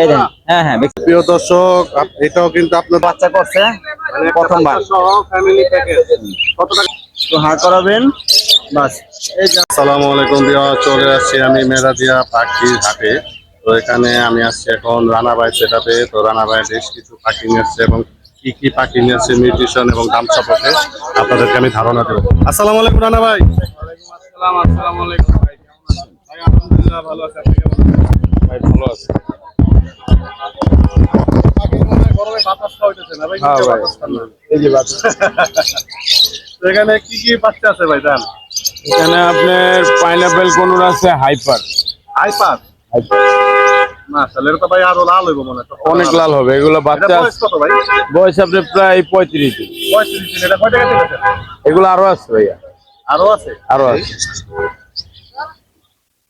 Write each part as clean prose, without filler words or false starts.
এই দেন, হ্যাঁ হ্যাঁ প্রিয় দর্শক, এটাও কিন্তু আপনার বাচ্চা করছে প্রথমবার। Family package. কত টাকা তো হার করাবেন বাস। এই যে আসসালামু আলাইকুম ভিউয়ার, চলে আসছি আমি মেরাদিয়া পাখির হাটে। তো এখানে আমি আসছি এখন রানাবাই সেটআপে। তো রানাবাই বেশ কিছু পাখি নিয়ে আসছে এবং কি কি পাখি নিয়ে আসছে, নিউট্রিশন এবং দাম সম্পর্কে আপনাদেরকে আমি ধারণা দেবো। আসসালামু আলাইকুম রানা ভাই। আসসালামু আলাইকুম ভাই, কেমন আছেন? ভাই আলহামদুলিল্লাহ ভালো আছি, আপনি কেমন আছেন? ভাই ভালো আছে। পাখি মনে হয় গরমে বাতাস খাওয়াইতেছে না ভাই? হ্যাঁ নিচে ভাই, বাতাস খান না। এই যে বাচ্চা। তো এখানে কি কি বাচ্চা আছে ভাই জান? এখানে আপনার পাইনাপেল কোনুর আছে, হাইপার। হাইপার। মাশাআল্লাহ, এটা তো ভাই আরো লাল হইব মনে হয়। অনেক লাল হবে এগুলো এটা বাচ্চা। বয়স কত ভাই? বয়স আপনার প্রায় 35 দিন। 35 দিন। এটা কয় টাকা দিতেছেন? এগুলো আরো আছে ভাইয়া, আরো আছে? আরো আছে।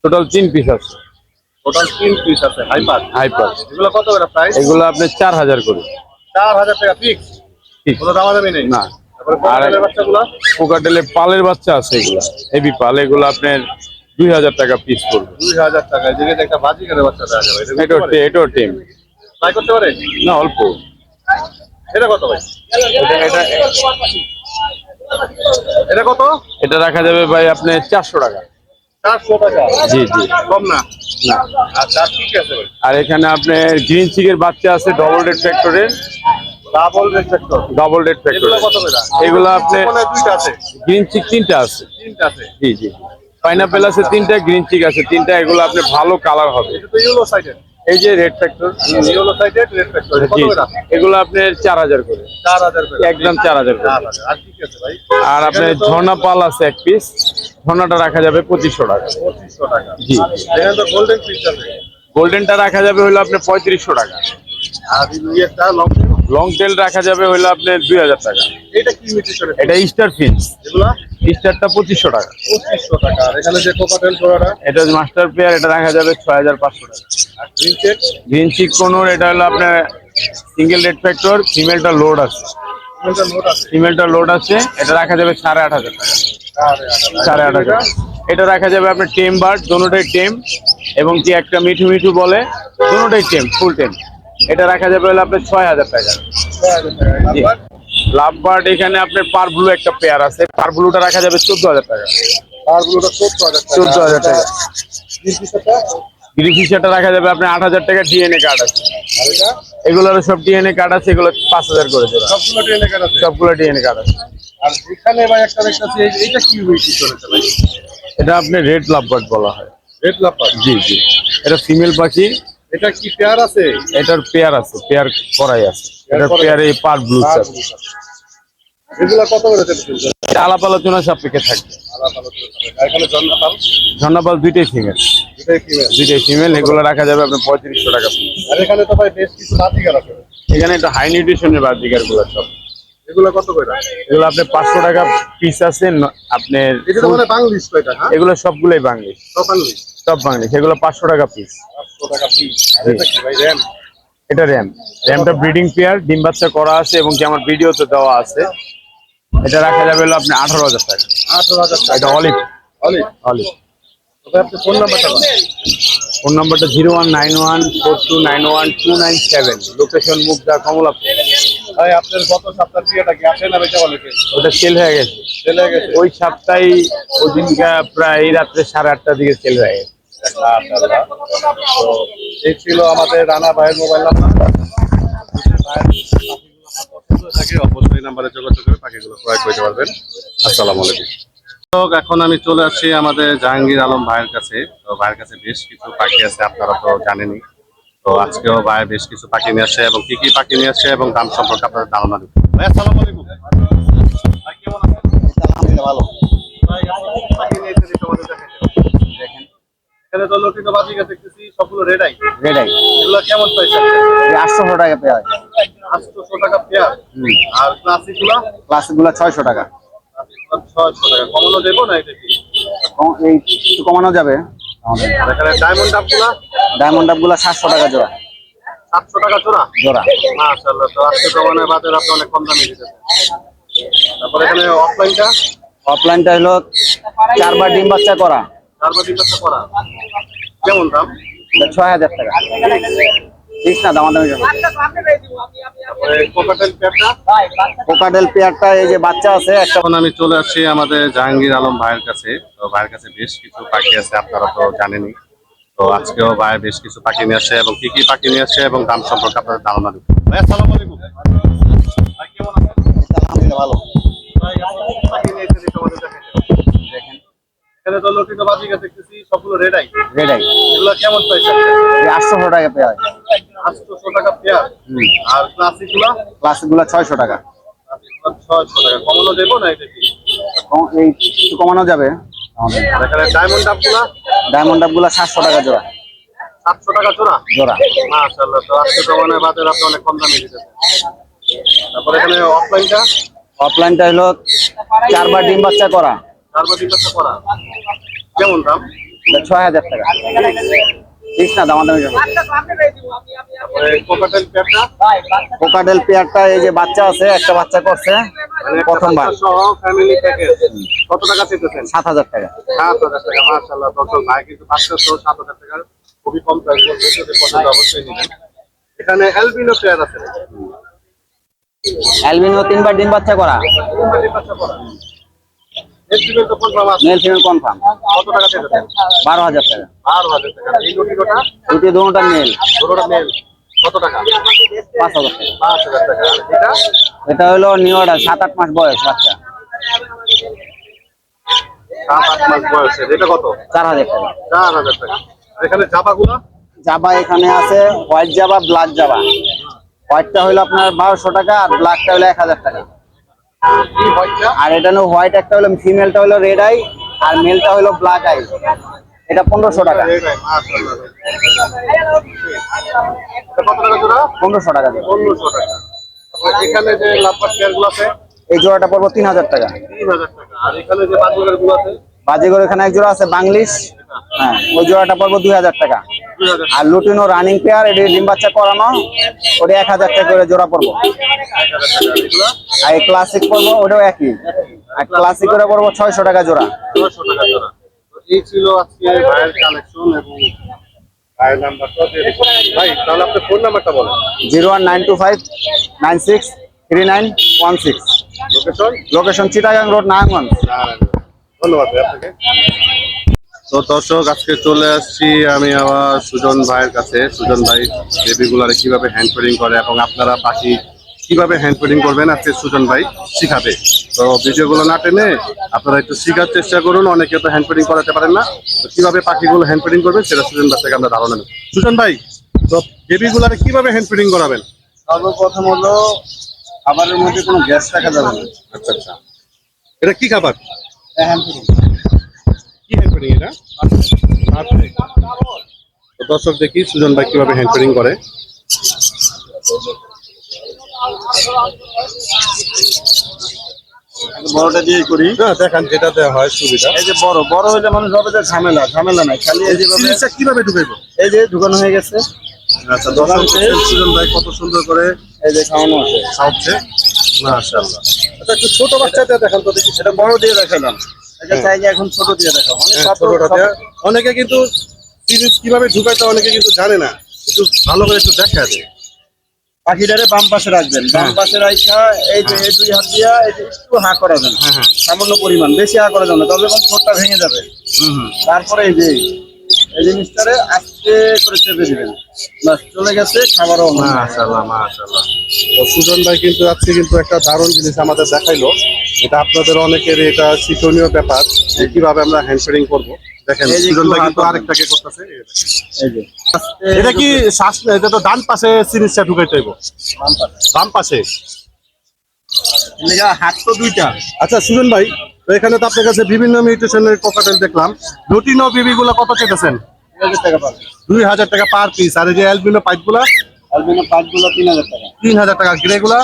টোটাল 3 পিস আছে। টোটাল 3 পিস আছে হাইপার। হাইপার এগুলো কত করে প্রাইস? এগুলো আপনার 4000 করে। 4000 টাকা ফিক্স? ঠিক কোনো দামাদামি নেই? না। তারপরে আর কোকাটেলের বাচ্চাগুলো? কোকাটেলের পালের বাচ্চা আছে, এগুলো হেভি পাল। এগুলো আপনার 2000 টাকা পিস পড়বে। 2000 টাকা। এই জায়গায় একটা বাজিকারের বাচ্চা দেওয়া যাবে। এটাও টিম ট্রাই করতে পারে? না, অল্প। এটা কত ভাই? এটা এটা কত? এটা রাখা যাবে ভাই আপনার 400 টাকা। 400 টাকা? জি জি, কম না? না। আচ্ছা, ঠিক আছে ভাই। আর এখানে আপনার গ্রিন চিকের বাচ্চা আছে, ডবল রেড ফ্যাক্টরের। ডাবল রেসপেক্টর? Double red factor. এগুলো কত করে? এগুলো আপনার মানে দুইটা আছে? গ্রিন চিক 3টা আছে। 3টা আছে? জি জি, পাইনাপেল আছে 3টা, গ্রিন চিক আছে 3টা। এগুলো আপনার ভালো কালার হবে। এটা তো ইয়েলো সাইডের। এই যে রেড ফ্যাক্টর। ইয়েলো সাইডের রেড ফ্যাক্টর। কত জি, করে? এগুলো আপনার 4000 করে। 4000 করে? একদম 4000 করে। 4000। আর ঠিক আছে ভাই। আর আপনার এখানে তো ঝর্ণা পাল আছে 1 পিস। ঝর্ণাটা রাখা যাবে 2500 টাকা। 2500 টাকা। জি। এখানে তো গোল্ডেন ফিশ আছে। গোল্ডেনটা রাখা যাবে হলো আপনার 3500 টাকা। আর ইয়েটা লং? লং টেল রাখা যাবে হলো আপনার 2000 টাকা। এটা কি মিউটেশনের? এটা স্টার ফিন্স। এগুলা স্টারটা 2500 টাকা। 2500 টাকা। আর এখানে যে কোকাটেল জোড়াটা? এটা মাস্টার পেয়ার, এটা রাখা যাবে 6500 টাকা। আর গ্রিন চেক? গ্রিন চিক কোনোর, এটা হলো আপনার সিঙ্গেল রেড ফ্যাক্টর, ফিমেলটা লোড আছে। এটা নোট আছে? ফিমেলটা লোড আছে, এটা রাখা যাবে 8500 টাকা। 8500 টাকা। এটা রাখা যাবে আপনার টেম বার্ড, দোনোটাই টেম, এবং কি একটা মিঠু মিঠু বলে, দোনোটাই টেম, ফুল টেম। এটা রাখা যাবে হলো আপনার 6000 টাকা। জি। লাভ বার্ড এখানে আপনার পার ব্লু একটা পেয়ার আছে, পার ব্লুটা রাখা যাবে 14000 টাকা। আর গুলোটা 14000 টাকা। 14000 টাকা। গ্রিন ফিশটা? গ্রিন ফিশারটা রাখা যাবে আপনার 8000 টাকা। ডিএনএ কার্ড আছে আর এটা? এগুলোর, সব ডিএনএ কার্ড আছে, এগুলো 5000 করে জোড়া। সবগুলো ট্রেনে কাটা আছে? সবগুলো ডিএনএ কার্ড আছে। আর এখানে ভাই একটা দেখতেছি, এইটা কি উইটি চলেছে ভাই? এটা আপনি রেড লাভ বার্ড বলা হয়। রেড লাপার? জি জি, এটা ফিমেল পাখি। এটা কি পেয়ার আছে? এটার পেয়ার আছে, পেয়ার করাই আছে। এটার পেয়ারে পার ব্লু আছে। এগুলা কত করে দিচ্ছেন? আলাপ আলোচনা সাপেক্ষে থাকবে। আর এখানে জন্নাপাল? ঝর্ণাপাল দুইটাই ফিমেল। এটাই ফিমেল? দুইটাই ফিমেল। এগুলো রাখা যাবে আপনার 3500 টাকা। আর এখানে তো ভাই বেশ কিছু বাজিকার আছে। এখানে একটা হাই নিউট্রিশনের বার্ডিকার গুলো সব। এগুলো কত করে? এগুলো আপনার 500 টাকা পিস আছে। আপনার এটা তো মানে বাংলিশ তো এটা? হ্যাঁ, এগুলো সবগুলোই বাংলিশ। সব বাংলিশ? সব বাংলিশ। এগুলো 500 টাকা পিস। 500 টাকা পিস। আর এটা কি ভাই, র্যাম? এটা র্যাম। র্যামটা ব্রিডিং পেয়ার, ডিম বাচ্চা করা আছে এবং কি আমার ভিডিওতে দেওয়া আছে। এটা রাখা যাবে হলো আপনি 18000 টাকা। 18000 টাকা? এটা অলিভ। অলিভ? অলিভ। তবে আপনি ফোন নাম্বারটা বলেন। ফোন নাম্বারটা 019142912997। লোকেশন মুগদা, কমলাপুর। ভাই আপনার গত সপ্তাহ থেকে এটা কি আসে না বেচা বলে? ওটা সেল হয়ে গেছে। সেল হয়ে গেছে? ওই সপ্তাহে ওই দিনটা প্রায় রাত্রে 8:30টার দিকে সেল হয়ে গেছে। মাশাআল্লাহ। তো এই ছিল আমাদের রানা ভাইয়ের মোবাইল নাম্বার। থাকে অবশ্যই নাম্বারে যোগাযোগ করে পাখিগুলো ক্রয় করতে পারবেন। আসসালামু আলাইকুম। এখন আমি চলে আসছি আমাদের জাহাঙ্গীর আলম ভাইয়ের কাছে। তো ভাইয়ের কাছে বেশ কিছু পাখি আছে, আপনারা তো জানেনই। তো আজকেও ভাই বেশ কিছু পাখি নিয়ে আসছে এবং কি কি পাখি নিয়ে আসছে এবং দাম সম্পর্কে আপনাদের ধারণা দেব। ভাই আসসালামু আলাইকুম। ভাই কেমন আছেন? আলহামদুলিল্লাহ ভালো। ভাই আপনি কি পাখি নিয়ে এসেছেন একটু আমাদের দেখাতে? দেখেন এখানে তো লক্ষিত বাজিকা দেখতেছি, সবগুলো রেড আই। রেড আই এগুলো কেমন প্রাইস? 800 টাকা পেয়ার। 800 টাকা পেয়ার। আর ক্লাসিক গুলা? ক্লাসিক গুলা 600 টাকা। 600 টাকা। কমানো দেবো না এটা কি? এই একটু কমানো যাবে। আর এখানে ডায়মন্ড ডাব গুলা? ডায়মন্ড ডাব গুলা 700 টাকা জোড়া। 700 টাকা জোড়া? জোড়া। মাশাআল্লাহ, তো আজকে জমানের বাজার আপনি অনেক কম দামে দিতেছেন। তারপর এখানে অফলাইনটা? অফলাইনটা হলো 4 বার ডিম বাচ্চা করা। 4 বাটি কত করা? কেমন দাম? এটা 6000 টাকা। ঠিক না, দামাদামি যাবে। কোকাটেল পেয়ারটা কোকাডেল পেয়ারটা এই যে বাচ্চা আছে একটা। এখন আমি চলে আসছি আমাদের জাহাঙ্গীর আলম ভাইয়ের কাছে। তো ভাইয়ের কাছে বেশ কিছু পাখি আছে, আপনারা তো জানেনই। তো আজকেও ভাই বেশ কিছু পাখি নিয়ে আসছে এবং কি কি পাখি নিয়ে আসছে এবং দাম সম্পর্কে আপনাদের ধারণা দিব। ভাই আসসালামু আলাইকুম। ভাই কেমন আছেন? আলহামদুলিল্লাহ ভালো। ভাই আপনি কি পাখি নিয়েছেন একটু আমাদের দেখাইতে? দেখেন এখানে তো লটিনো বাজিকা দেখতেছি, সবগুলো রেড আই। রেড আই এগুলো কেমন প্রাইস আছে? 800 টাকা পেয়ার। 800 টাকা পেয়ার। আর ক্লাসিক গুলো? ক্লাসিক গুলা 600 টাকা। 600 টাকা। কমানো দেবো না এটা কি? এই একটু কমানো যাবে। আর এখানে ডায়মন্ড ডাব গুলা? ডায়মন্ড ডাব গুলা 700 টাকা জোড়া। 700 টাকা জোড়া? জোড়া। মাশাআল্লাহ, তো আজকে জমানার বাজারে আপনি অনেক কম দামে দিতেছেন। তারপরে এখানে অফলাইনটা? অফলাইনটা হলো 4 বার ডিম বাচ্চা করা। 4 বাটি কাছে করা। কেমন দাম? এটা 6000 টাকা। ঠিক না, দামাদামি যাবে। তারপরে কোকাটেল পেয়ারটা? কোকাডেল পেয়ারটা এই যে বাচ্চা আছে একটা বাচ্চা করছে মানে একটা প্রথমবার। বাচ্চা সহ ফ্যামিলি প্যাকেজ কত টাকা চেয়েছেন? 7000 টাকা। 7000 টাকা। মাশাআল্লাহ, দর্শক ভাই কিন্তু বাচ্চা সহ 7000 টাকার খুবই কম প্রাইস বলতে, যদি পছন্দ অবশ্যই নিবেন। এখানে অ্যালবিনো পেয়ার আছে। অ্যালবিনো 3 বার ডিম বাচ্চা করা। 3 বাটি বাচ্চা করা। এস্টিমেট তো কনফার্ম আছে। Male female confirm. কত টাকা চেয়েছেন? 12000 টাকা। 12000 টাকা। এই লটিনোটা? দুটি দুটোটা মেল। দুটোটা মেল। কত টাকা? 5000 টাকা। 5000 টাকা। এটা এটা হলো নিউ অর্ডার 7-8 মাস বয়স বাচ্চা। 7-8 মাস বয়সে। এটা কত? 4000 টাকা। 4000 টাকা। আর এখানে জাবাগুলো? জাবা এখানে আছে হোয়াইট জাবা, ব্ল্যাক জাবা। হোয়াইটটা হলো আপনার 1200 টাকা আর ব্ল্যাকটা হলো 1000 টাকা। কি হোয়াইটটা? আর এটা হলো হোয়াইট একটা হলো, ফিমেলটা হলো রেড আই আর মেলটা হলো ব্ল্যাক আই। এটা 1500 টাকা। এটাই, মাশাআল্লাহ। এটা কত টাকা জোড়া? 1500 টাকা দেবে। 1500 টাকা। আর এখানে যে লাভবাট পেয়ারগুলো আছে? এই জোড়াটা পড়বো 3000 টাকা। 3000 টাকা। আর এখানে যে বাজুগারগুলো আছে? বাজিগর এখানে এক জোড়া আছে বাংলিশ। হ্যাঁ, ওই জোড়াটা পড়বো 2000 টাকা। 2000 টাকা। আর লুটিনো রানিং পেয়ার, এটি ডিম বাচ্চা করানো, ওটা 1000 টাকা করে জোড়া পড়বো। 1000 টাকা। এগুলো আর এই ক্লাসিক পড়বো ওটাও একই। আর ক্লাসিক করে পড়বো 600 টাকা জোড়া। 900 টাকা জোড়া। তো এই ছিল আজকে ভাইয়ের কালেকশন এবং ভাইয়ের নাম্বারটা দিয়ে দিচ্ছি। ভাই তাহলে আপনার ফোন নাম্বারটা বলেন। 01925963916। Location? Location Chittagong road, Narayanganj. ধন্যবাদ ভাই আপনাকে। তো দর্শক, আজকে চলে আসছি আমি আবার সুজন ভাইয়ের কাছে। সুজন ভাই বেবিগুলারে কিভাবে হ্যান্ড ফিডিং করে এবং আপনারা পাখি কিভাবে হ্যান্ড ফিডিং করবেন আজকে সুজন ভাই শিখাবে। তো ভিডিওগুলো না টেনে আপনারা একটু শেখার চেষ্টা করুন। অনেকে তো হ্যান্ড ফিডিং করাতে পারেন না, তো কিভাবে পাখিগুলো হ্যান্ড ফিডিং করবেন সেটা সুজন ভাই থেকে আমরা ধারণা নেব। সুজন ভাই, তো বেবিগুলারে কিভাবে হ্যান্ড ফিডিং করাবেন? সর্বপ্রথম হলো খাবারের মধ্যে কোনো গ্যাস রাখা যাবে না। আচ্ছা আচ্ছা, এটা কি খাবার? হ্যান্ড কি হ্যান্ড ফিডিং এটা? তো দর্শক দেখি সুজন ভাই কিভাবে হ্যান্ড ফিডিং করে। বড়টা দিয়ে করি। হ্যাঁ, দেখান যেটা দেওয়া হয় সুবিধা। এই যে বড় বড় হইলে মানুষ ভাবে যে ঝামেলা ঝামেলা নাই, খালি এই যেভাবে জিনিসটা কিভাবে ঢুকাইবো? এই যে ঢুকানো হয়ে গেছে। আচ্ছা, দর্শক সুজন ভাই কত সুন্দর করে এই যে খাওয়ানো আছে। খাওয়াচ্ছে। মাশাআল্লাহ। আচ্ছা, একটু ছোট বাচ্চাটা দেখান তো দেখি। সেটা বড় দিয়ে দেখালাম, এটা চাইলে এখন ছোট দিয়ে দেখাবো। অনেক হ্যাঁ, ছোটটা দিয়ে। অনেকে কিন্তু সিরিজ কিভাবে ঢুকাইতে অনেকে কিন্তু জানে না, একটু ভালো করে একটু দেখা যায়। পাখিটারে বাম পাশে রাখবেন, বাম পাশে রাখা এই যে এই দুই হাত দিয়া এই যে একটু হা করাবেন। হ্যাঁ হ্যাঁ। সামান্য পরিমাণ, বেশি হা করা যাবে না, তবে যখন ঠোঁটটা ভেঙে যাবে। তারপরে এই যে এই জিনিসটারে আস্তে করে চেপে দিবেন, বাস চলে গেছে খাবারও। মাশাআল্লাহ মাশাআল্লাহ। তো সুজন ভাই কিন্তু আজকে কিন্তু একটা দারুণ জিনিস আমাদের দেখাইলো। এটা আপনাদের অনেকের এটা শিক্ষণীয় ব্যাপার যে কিভাবে আমরা হ্যান্ড ফিডিং করবো। দেখেন এই যে সুজন ভাই একটু কিন্তু হাত আরেকটাকে করতেছে। এই যে এটা কি শ্বাস না, এটা তো ডান পাশে সিরিজটা ঢুকাইতে হইব। বাম পাশে। বাম পাশে। এলাকা হাত তো দুইটা। আচ্ছা সুজন ভাই, তো এখানে তো আপনার কাছে বিভিন্ন মিউটেশনের কোকাটেল দেখলাম। লুটিনো বেবিগুলো কত চেয়েছেন? 2000 টাকা পাবে। 2000 টাকা পার পিস। আর এই যে অ্যালবিনো পাইপগুলা? অ্যালবিনো পাঁচগুলো 3000 টাকা। 3000 টাকা। গ্রেগুলা?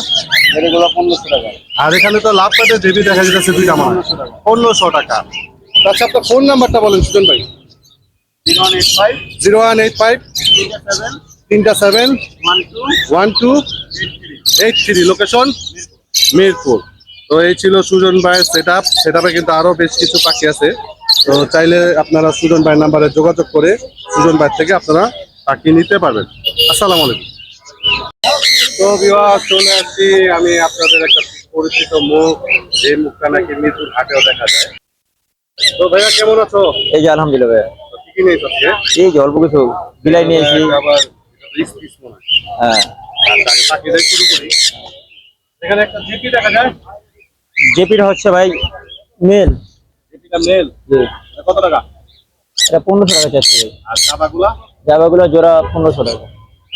এগুলো 1500 টাকা। আর এখানে তো লাভ পাতে বেবি দেখা যাচ্ছে দুইটা আমার 1500 টাকা। আচ্ছা, আপনার ফোন নাম্বারটা বলেন সুজন ভাই। 0185 0185 37 12 1283। লোকেশন মিরপুর। তো এই ছিল সুজন ভাইয়ের সেটআপে কিন্তু আরো বেশ কিছু পাখি আছে। তো চাইলে আপনারা সুজন ভাইয়ের নাম্বারে যোগাযোগ করে সুজন ভাই থেকে আপনারা পাখি নিতে পারবেন। আসসালামু আলাইকুম। তো ভিউয়ার চলে আসছি আমি আপনাদের একটা পরিচিত মুখ, যে মুখটা নাকি মিরপুর হাটেও দেখা যায়। তো ভাইয়া কেমন আছো? এই যে আলহামদুলিল্লাহ ভাইয়া। তো কি কি নিয়েছো আজকে? এই যে অল্প কিছু বিলাই নিয়েছি। আবার পিস মনে হয়। হ্যাঁ, আচ্ছা, আগে পাখি দিয়ে শুরু করি। এখানে একটা জিপি দেখা যায়। জেপির হচ্ছে ভাই মেল। জিপিটা মেল। জি, কত টাকা? এটা 1500 টাকা চাচ্ছি ভাই। আর জাবাগুলা? জাবাগুলো জোড়া 1500 টাকা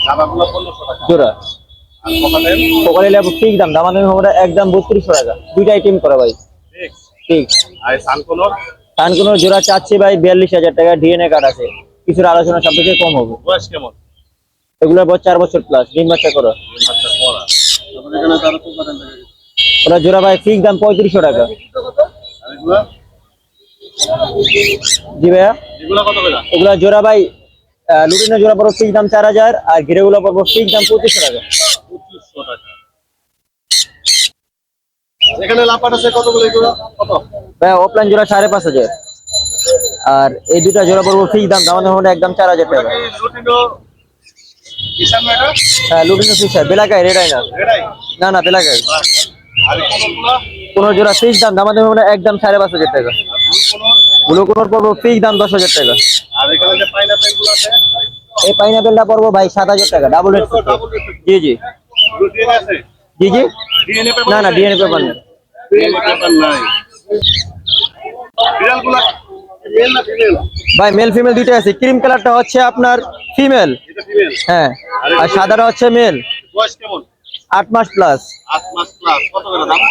জাবাগুলা 1500 টাকা। জোড়া। আর কোকাটেল? সকালে লেবু ঠিক দাম, দামাদামি হবে না, একদম 3200 টাকা। দুইটা আইটেম করা ভাই। ঠিক। ঠিক। আর সানকোনর? কারণ কোনো জোড়া চাচ্ছি ভাই 42000 টাকা, ডিএনএ কার্ড আছে, কিছুর আলোচনা সব থেকে কম হবে। বয়স কেমন? এগুলো 4 বছর প্লাস, ডিম বাচ্চা করা। বাচ্চা পড়া। তারপরে এখানে তার কোকাটেল দেখা যাচ্ছে। ওরা জোড়া ভাই ঠিক দাম 3500 টাকা। আর এগুলা? জি ভাইয়া, এগুলা কত করে? ওগুলা জোড়া ভাই লুটিনের জোড়া পড়বো ঠিক দাম 4000, আর ঘিরেগুলো পড়বো ঠিক দাম 2500 টাকা। 2500 টাকা। এখানে লাপাট আছে কতগুলো এগুলো? কত? ভাই অফলাইন জোড়া 5500, আর এই দুটা জোড়া পড়বো ঠিক দাম, দামাদামি হবে না, একদম 4000 টাকা। এই লুটিনো কিষান মেটা? হ্যাঁ, লুটিনের ফিক্সার, বেলাকাই রেড আই না। এটাই? না না, বেলাকাই। আর কোনগুলো? কোন জোড়া ফিক্স দাম, দামাদামি হবে না, একদম 5500 টাকা। ব্লু কোনর পড়বো ফিক্স দাম 10000 টাকা। আর এখানে যে পাইনাপেল গুলো আছে? এই পাইনাপেলটা পড়বো ভাই 7000 টাকা, ডাবল রেড। জি জি ডিএনএ আছে? জি জি। DNA paper? না না, ডিএনএ পেপার নেই। ডিএনএ পেপার নাই। বিড়ালগুলো মেল না ফিমেল? ভাই মেল ফিমেল দুইটা আছে। ক্রিম কালারটা হচ্ছে আপনার ফিমেল। এটা ফিমেল। হ্যাঁ, আর সাদাটা হচ্ছে মেল। বয়স কেমন? 8 মাস প্লাস। 8 মাস প্লাস। কত করে দাম?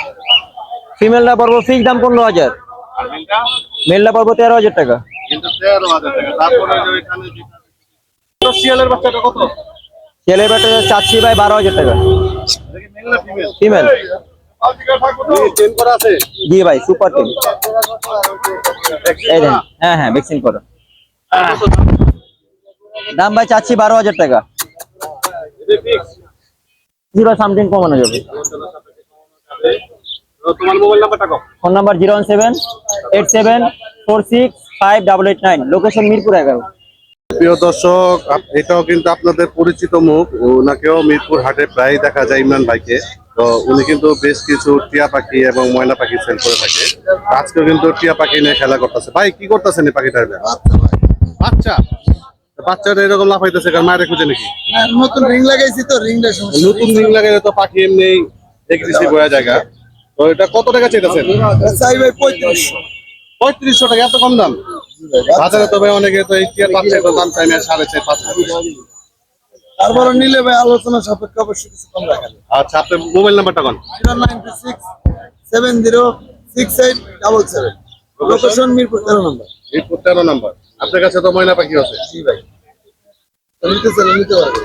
ফিমেলটা পড়বো ফিক্স দাম 15000, আর মেলটা? মেলটা পড়বো 13000 টাকা। কিন্তু 13000 টাকা। তারপরে যে এখানে যেটা তো শিয়ালের বাচ্চাটা কত? ছেলে বেটা চাচ্ছি ভাই 12000 টাকা। দেখি মেল না ফিমেল? ফিমেল। টেন করা আছে? জি ভাই, সুপার টিম। এই দেন, হ্যাঁ হ্যাঁ, ভ্যাকসিন করো। দাম ভাই চাচ্ছি 12000 টাকা। এটা ফিক্স? জিরো সামথিং কমানো যাবে। তো তোমার মোবাইল নাম্বারটা কও। Phone number 01787465889, location Mirpur 11। প্রিয় দর্শক, এটাও কিন্তু আপনাদের পরিচিত মুখ, ওনাকেও মিরপুর হাটে প্রায় দেখা যায় ইমরান ভাইকে। তো উনি কিন্তু বেশ কিছু টিয়া পাখি এবং ময়না পাখি সেল করে থাকে। আজকেও কিন্তু টিয়া পাখি নিয়ে খেলা করতেছে। ভাই কি করতেছেন এই পাখিটা? বাচ্চা? বাচ্চাটা এরকম লাফাইতেছে কারণ মায়ের খুঁজে নাকি? নতুন রিং লাগাইছি তো, রিংটা সমস্যা। নতুন রিং লাগাইলে তো পাখি এমনি এগ্রেসিভ হয়ে জায়গা। তো এটা কত টাকা চাইতেছেন? চাই ভাই 3500। 3500 টাকা? এত কম দাম? বাজারে তবে অনেকে তো এই টিয়ার বাচ্চা তো দাম চাই না 4.5-5 টাকা। তারপরে নিলে ভাই আলোচনা সাপেক্ষে অবশ্যই কিছু কম রাখা যাবে। আচ্ছা, আপনার মোবাইল নাম্বারটা কোন? 096706877। লোকেশন মিরপুর 13 নম্বর। এই 13 নাম্বার। আপনার কাছে তো ময়না পাখি আছে? জি ভাই, নিতে চাইলে নিতে পারবেন।